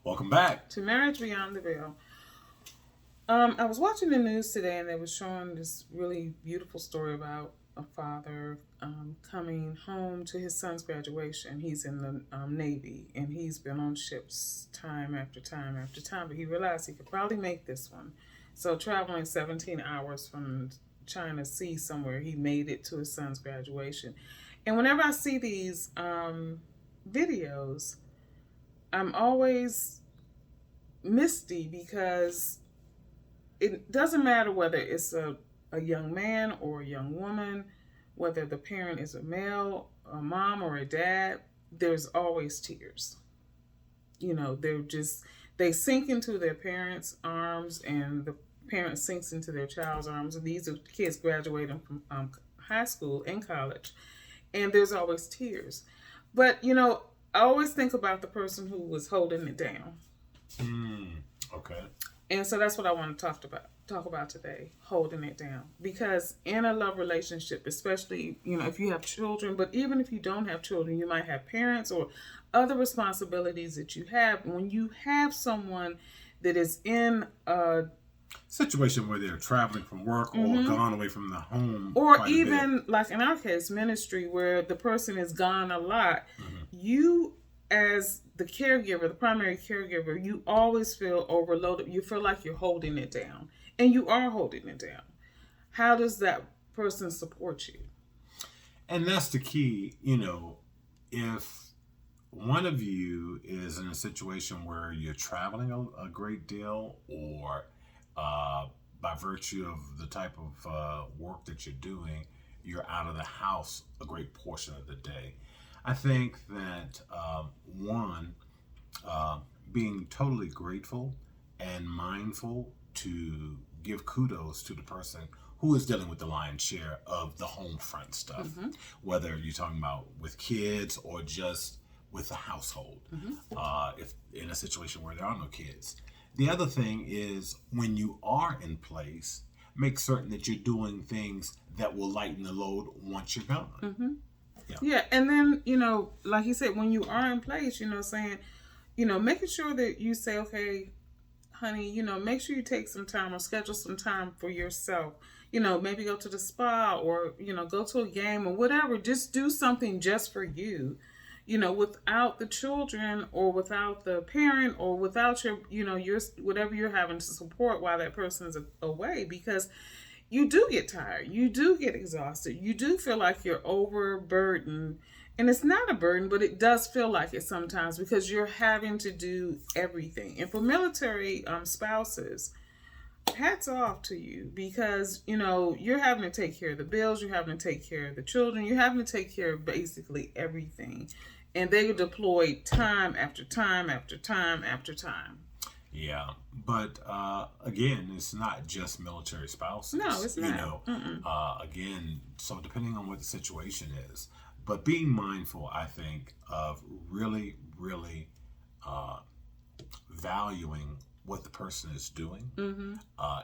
Welcome back to Marriage Beyond the Veil. I was watching the news today, and they were showing this really beautiful story about a father coming home to his son's graduation. He's in the Navy, and he's been on ships time after time after time, but he realized he could probably make this one. So traveling 17 hours from China Sea somewhere, he made it to his son's graduation. And whenever I see these videos, I'm always misty because it doesn't matter whether it's a young man or a young woman, whether the parent is a male, a mom, or a dad, there's always tears. You know, they sink into their parents' arms, and the parent sinks into their child's arms. And these are kids graduating from high school and college, and there's always tears. But, you know, I always think about the person who was holding it down. Okay. And so that's what I want to talk about today, holding it down. Because in a love relationship, especially, you know, if you have children, but even if you don't have children, you might have parents or other responsibilities that you have. When you have someone that is in a situation where they're traveling from work or gone away from the home, or even like in our case, ministry, where the person is gone a lot, you as the caregiver, the primary caregiver, you always feel overloaded. You feel like you're holding it down, and you are holding it down. How does that person support you? And that's the key. You know, if one of you is in a situation where you're traveling a great deal, or by virtue of the type of work that you're doing, you're out of the house a great portion of the day. I think that being totally grateful and mindful to give kudos to the person who is dealing with the lion's share of the home front stuff, whether you're talking about with kids or just with the household, if in a situation where there are no kids. The other thing is, when you are in place, make certain that you're doing things that will lighten the load once you're gone. Yeah, and then, you know, like you said, when you are in place, you know, saying, you know, making sure that you say, okay, honey, you know, make sure you take some time or schedule some time for yourself. You know, maybe go to the spa or, you know, go to a game or whatever. Just do something just for you, you know, without the children or without the parent or without your, you know, your whatever you're having to support while that person is away, because you do get tired. You do get exhausted. You do feel like you're overburdened. And it's not a burden, but it does feel like it sometimes because you're having to do everything. And for military spouses, hats off to you, because, you know, you're having to take care of the bills. You're having to take care of the children. You're having to take care of basically everything. And they are deployed time after time after time after time. Yeah, but again, it's not just military spouses. No, it's not. You know, again, so depending on what the situation is, but being mindful, I think, of really, really valuing what the person is doing.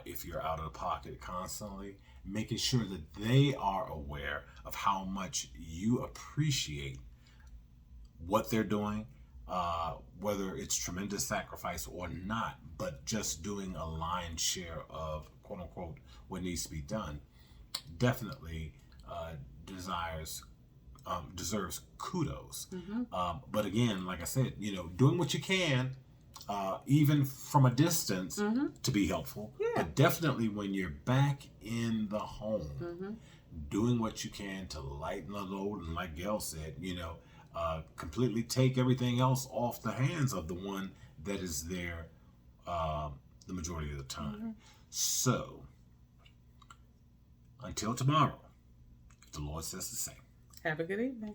If you're out of the pocket constantly, making sure that they are aware of how much you appreciate what they're doing. Whether it's tremendous sacrifice or not, but just doing a lion's share of quote unquote what needs to be done, definitely deserves kudos. But again, like I said, you know, doing what you can, even from a distance, to be helpful. But definitely when you're back in the home, doing what you can to lighten the load, and like Gail said, you know, completely take everything else off the hands of the one that is there the majority of the time. So, until tomorrow, the Lord says the same. Have a good evening.